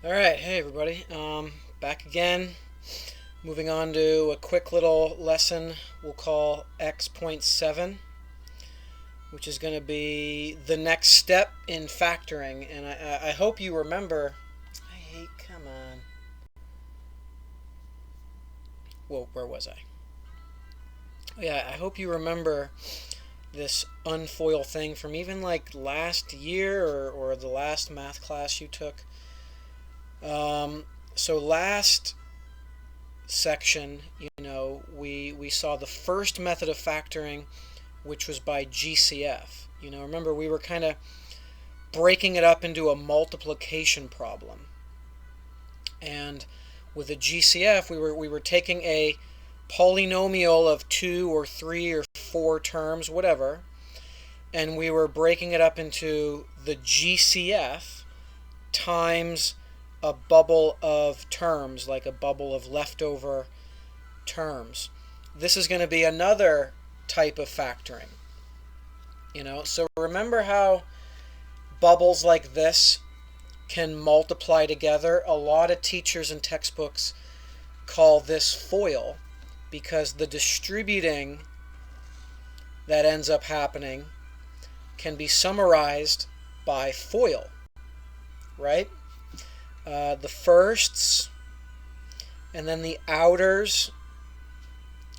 Alright, hey everybody. Back again. Moving on to a quick little lesson we'll call X.7, which is going to be the next step in factoring. And I hope you remember. Come on. Whoa, where was I? Oh, yeah, I hope you remember this UnFOIL thing from even like last year or the last math class you took. So last section, we saw the first method of factoring, which was by GCF. Remember we were kind of breaking it up into a multiplication problem. And with a GCF, we were taking a polynomial of 2 or 3 or 4 terms, whatever, and we were breaking it up into the GCF times a bubble of terms, like a bubble of leftover terms. This is going to be another type of factoring. So remember how bubbles like this can multiply together? A lot of teachers and textbooks call this FOIL because the distributing that ends up happening can be summarized by FOIL, right? The firsts, and then the outers,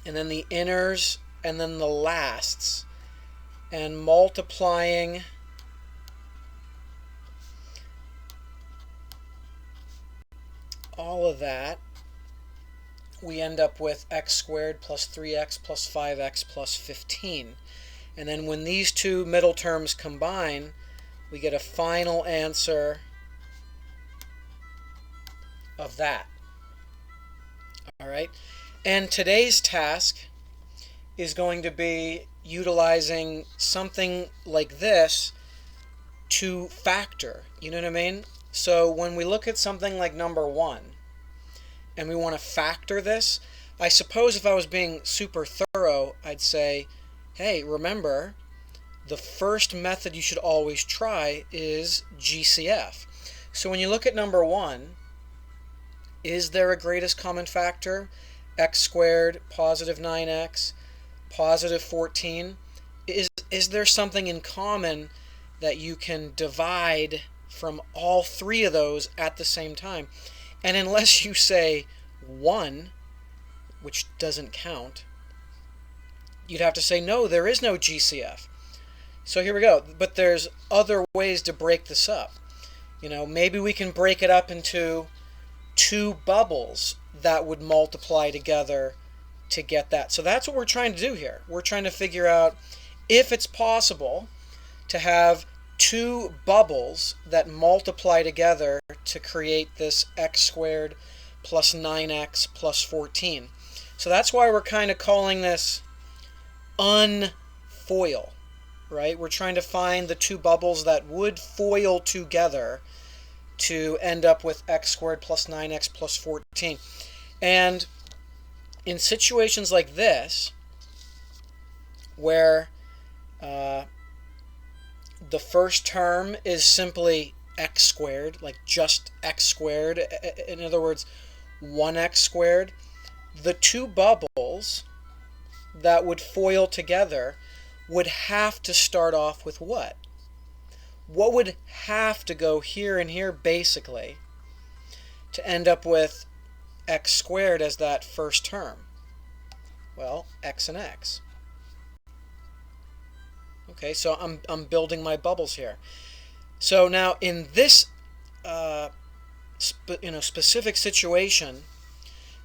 and then the inners, and then the lasts, and multiplying all of that, we end up with x squared plus 3x plus 5x plus 15. And then when these two middle terms combine, we get a final answer of that. All right, and today's task is going to be utilizing something like this to factor. You know what I mean? So when we look at something like number 1 and we want to factor this, I suppose if I was being super thorough, I'd say, hey, remember, the first method you should always try is GCF. So when you look at number 1, is there a greatest common factor? X squared, positive 9x, positive 14. Is there something in common that you can divide from all three of those at the same time? And unless you say 1, which doesn't count, you'd have to say no, there is no GCF. So here we go. But there's other ways to break this up. Maybe we can break it up into 2 bubbles that would multiply together to get that. So that's what we're trying to do here. We're trying to figure out if it's possible to have 2 bubbles that multiply together to create this x squared plus 9x plus 14. So that's why we're kind of calling this UnFOIL, right? We're trying to find the 2 bubbles that would FOIL together to end up with x squared plus 9x plus 14. And in situations like this, where the first term is simply x squared, like just x squared, in other words, 1x squared, the 2 bubbles that would FOIL together would have to start off with what? What would have to go here and here, basically, to end up with x squared as that first term? Well, x and x. Okay, so I'm building my bubbles here. So now in this specific situation,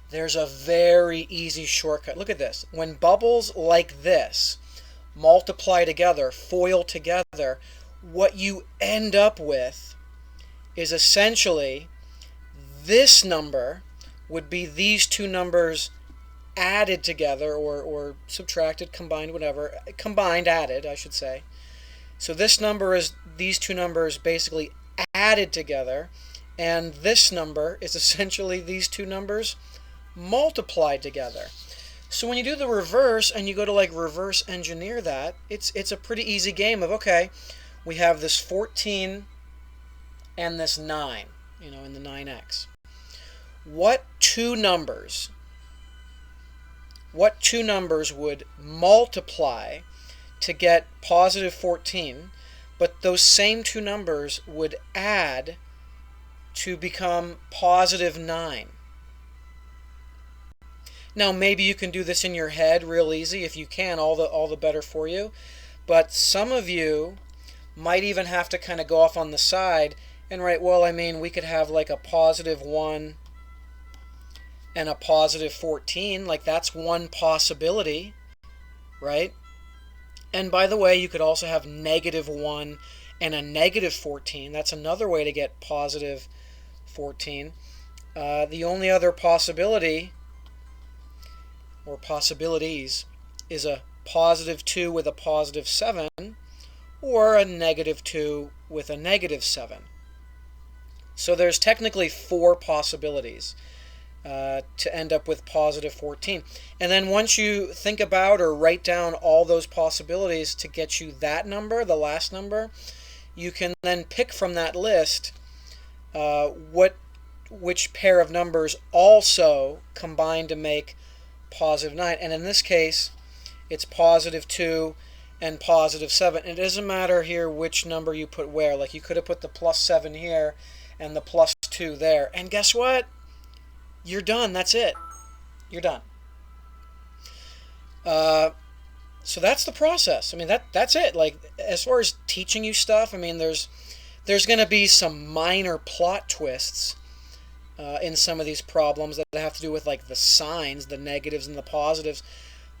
there's a very easy shortcut. Look at this. When bubbles like this multiply together, FOIL together, what you end up with is essentially this number would be these 2 numbers added together, or subtracted, combined, whatever. Combined, added, I should say. So this number is these 2 numbers basically added together, and this number is essentially these 2 numbers multiplied together. So when you do the reverse and you go to like reverse engineer that, it's a pretty easy game of, okay, we have this 14 and this 9. in the 9x. What two numbers would multiply to get positive 14, but those same two numbers would add to become positive 9? Now, maybe you can do this in your head real easy. If you can, all the better for you. But some of you might even have to kind of go off on the side and write, well, I mean, we could have like a positive 1 and a positive 14. Like, that's one possibility, right? And by the way, you could also have negative 1 and a negative 14. That's another way to get positive 14. The only other possibility, or possibilities, is a positive 2 with a positive 7, or a negative 2 with a negative 7. So there's technically 4 possibilities to end up with positive 14. And then once you think about or write down all those possibilities to get you that number, the last number, you can then pick from that list which pair of numbers also combine to make positive 9. And in this case, it's positive 2 and positive 7. It doesn't matter here which number you put where. Like, you could have put the plus 7 here and the plus 2 there. And guess what? You're done. That's it. You're done. So that's the process. I mean, that's it. Like, as far as teaching you stuff, I mean, there's going to be some minor plot twists in some of these problems that have to do with like the signs, the negatives and the positives.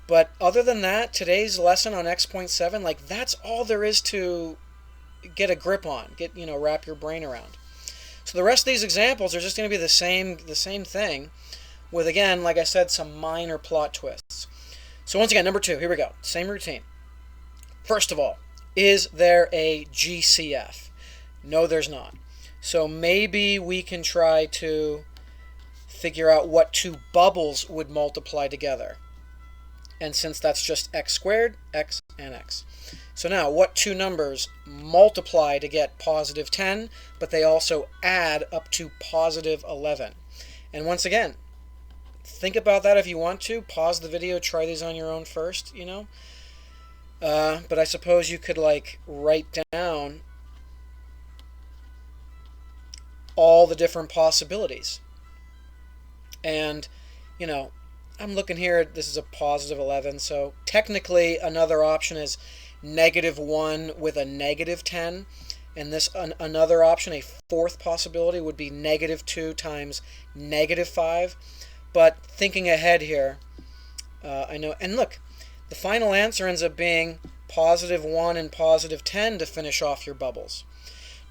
But other than that, today's lesson on X.7, like, that's all there is to get a grip on, wrap your brain around. So the rest of these examples are just going to be the same thing, with, again, like I said, some minor plot twists. So once again, number 2, here we go. Same routine. First of all, is there a GCF? No, there's not. So maybe we can try to figure out what two bubbles would multiply together. And since that's just x squared, x and x. So now, what two numbers multiply to get positive 10, but they also add up to positive 11? And once again, think about that if you want to. Pause the video, try these on your own first, But I suppose you could, like, write down all the different possibilities. And, I'm looking here, this is a positive 11, so technically another option is negative 1 with a negative 10, and this another option, a fourth possibility, would be negative 2 times negative 5. But thinking ahead here, I know, and look, the final answer ends up being positive 1 and positive 10 to finish off your bubbles.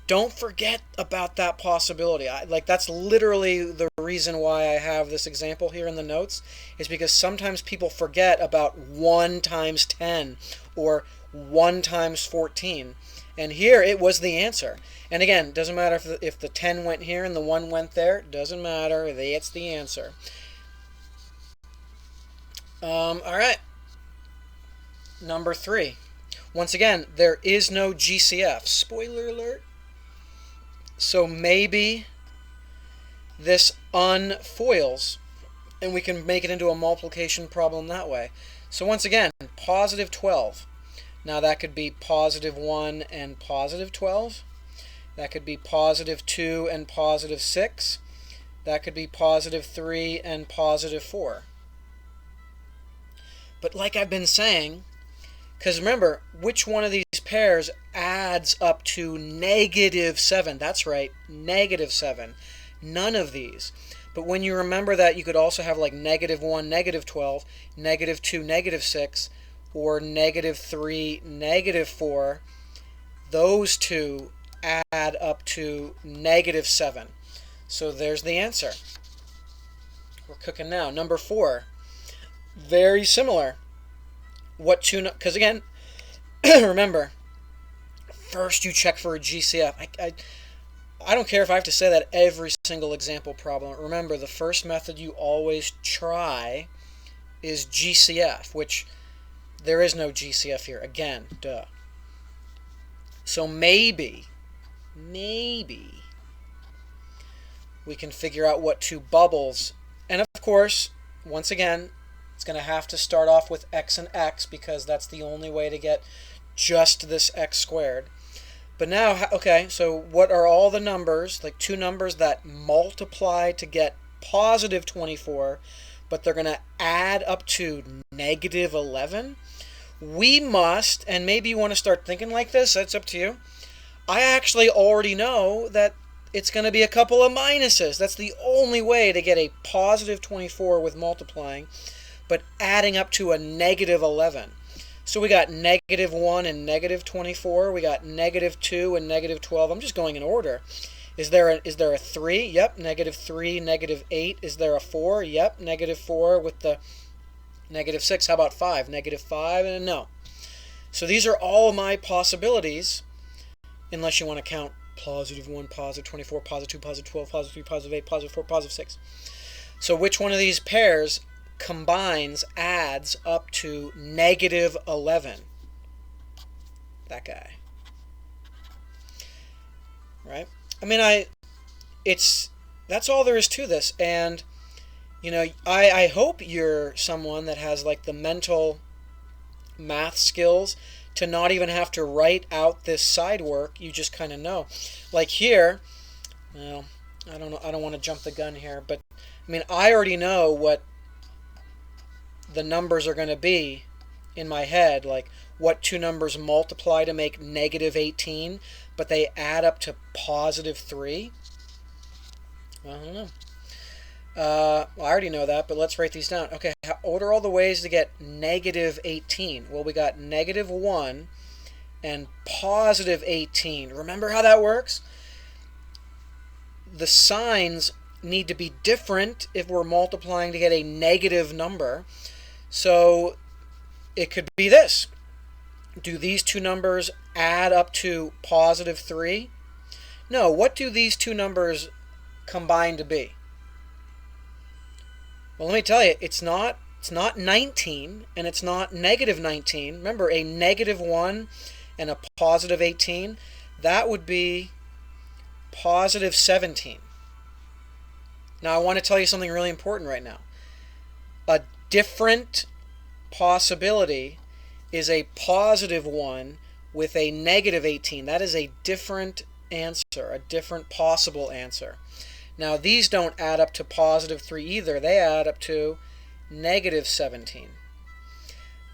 Don't forget about that possibility. That's literally the reason why I have this example here in the notes, is because sometimes people forget about 1 times 10 or 1 times 14. And here it was the answer. And again, doesn't matter if the 10 went here and the 1 went there. Doesn't matter. It's the answer. All right. Number 3. Once again, there is no GCF. Spoiler alert. So maybe this unfoils, and we can make it into a multiplication problem that way. So once again, positive 12. Now that could be positive 1 and positive 12. That could be positive 2 and positive 6. That could be positive 3 and positive 4. But like I've been saying, because remember, which one of these pairs adds up to negative 7? That's right, negative 7. None of these. But when you remember that, you could also have like negative 1, negative 12, negative 2, negative 6, or negative 3, negative 4. Those two add up to negative 7. So there's the answer. We're cooking now. Number 4. Very similar. What two? Because again, remember, first you check for a GCF. I don't care if I have to say that every single example problem. Remember, the first method you always try is GCF, which there is no GCF here. Again, duh. So maybe we can figure out what two bubbles. And of course, once again, it's going to have to start off with x and x because that's the only way to get just this x squared. But now, okay, so what are all the numbers, like two numbers that multiply to get positive 24, but they're going to add up to negative 11? We must, and maybe you want to start thinking like this, that's up to you. I actually already know that it's going to be a couple of minuses. That's the only way to get a positive 24 with multiplying, but adding up to a negative 11. So we got negative 1 and negative 24. We got negative 2 and negative 12. I'm just going in order. Is there a 3? Yep, negative 3, negative 8. Is there a 4? Yep, negative 4 with the negative 6. How about 5? Negative 5 and a no. So these are all my possibilities, unless you want to count positive 1, positive 24, positive 2, positive 12, positive 3, positive 8, positive 4, positive 6. So which one of these pairs combines, adds up to negative 11? That guy. Right? I mean, that's all there is to this. And, you know, I hope you're someone that has like the mental math skills to not even have to write out this side work. You just kind of know. Like here, well, I don't know, I don't want to jump the gun here, but I mean, I already know what the numbers are going to be in my head, like what two numbers multiply to make negative 18, but they add up to positive 3. Well, I don't know. Well, I already know that, but let's write these down. Okay, what are all the ways to get negative 18? Well, we got negative 1 and positive 18. Remember how that works? The signs need to be different if we're multiplying to get a negative number. So it could be this. Do these two numbers add up to positive 3? No, what do these two numbers combine to be? Well, let me tell you, it's not 19 and it's not negative 19. Remember, a negative 1 and a positive 18, that would be positive 17. Now, I want to tell you something really important right now. A different possibility is a positive 1 with a negative 18. That is a different answer, a different possible answer. Now, these don't add up to positive 3 either. They add up to negative 17.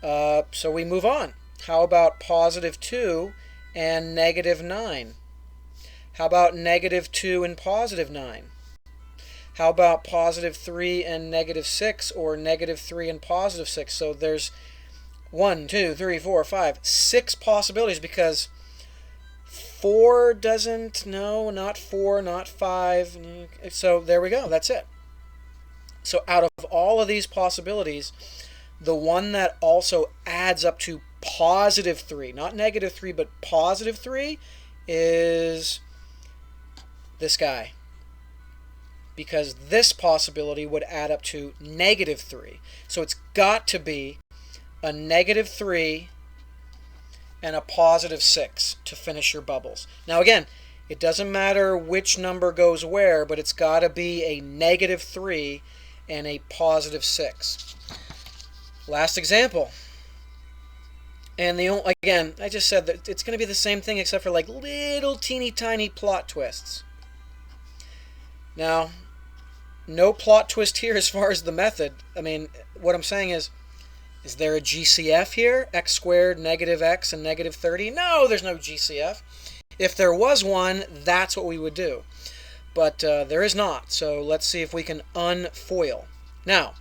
So we move on. How about positive 2 and negative 9? How about negative 2 and positive 9? How about positive 3 and negative 6, or negative 3 and positive 6? So there's 1, 2, 3, 4, 5, 6 possibilities, because 4 doesn't, no, not 4, not 5. So there we go, that's it. So out of all of these possibilities, the one that also adds up to positive 3, not negative 3, but positive 3, is this guy. Because this possibility would add up to negative 3. So it's got to be a negative 3 and a positive 6 to finish your bubbles. Now again, it doesn't matter which number goes where, but it's got to be a negative 3 and a positive 6. Last example. And again, I just said that it's going to be the same thing except for like little teeny tiny plot twists. Now, no plot twist here as far as the method. I mean, what I'm saying is there a GCF here? X squared, negative x, and negative 30? No, there's no GCF. If there was one, that's what we would do. But there is not. So let's see if we can UnFOIL. Now,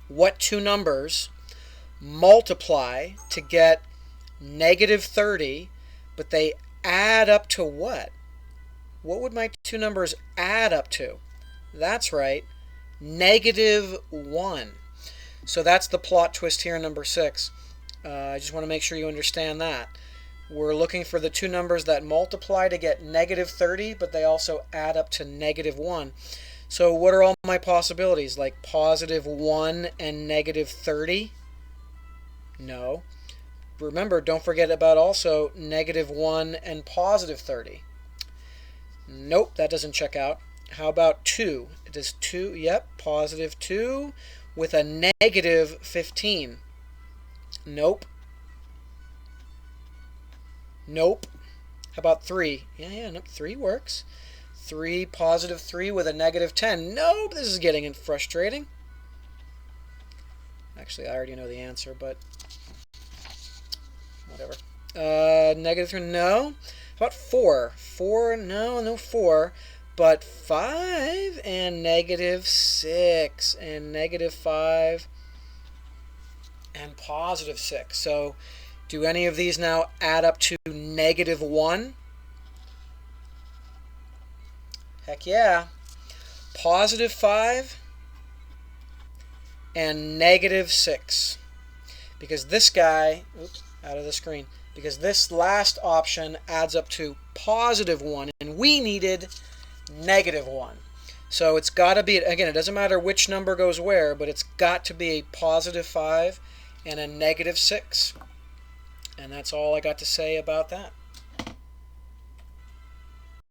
what two numbers multiply to get negative 30, but they add up to what? What would my two numbers add up to? That's right, negative 1. So that's the plot twist here in number 6. I just want to make sure you understand that. We're looking for the two numbers that multiply to get negative 30, but they also add up to negative 1. So what are all my possibilities? Like positive 1 and negative 30? No. Remember, don't forget about also negative 1 and positive 30. Nope, that doesn't check out. How about 2? Does 2, yep, positive 2 with a negative 15. Nope. Nope. How about 3? Yeah, nope, 3 works. 3, positive 3 with a negative 10. Nope, this is getting frustrating. Actually, I already know the answer, but whatever. Negative 3, no. How about 4? 4, no 4. But 5 and negative 6 and negative 5 and positive 6. So do any of these now add up to negative 1? Heck yeah. Positive 5 and negative 6. Because this guy, oops, out of the screen, because this last option adds up to positive 1, and we needed negative 1. So it's got to be, again, it doesn't matter which number goes where, but it's got to be a positive 5 and a negative 6. And that's all I got to say about that.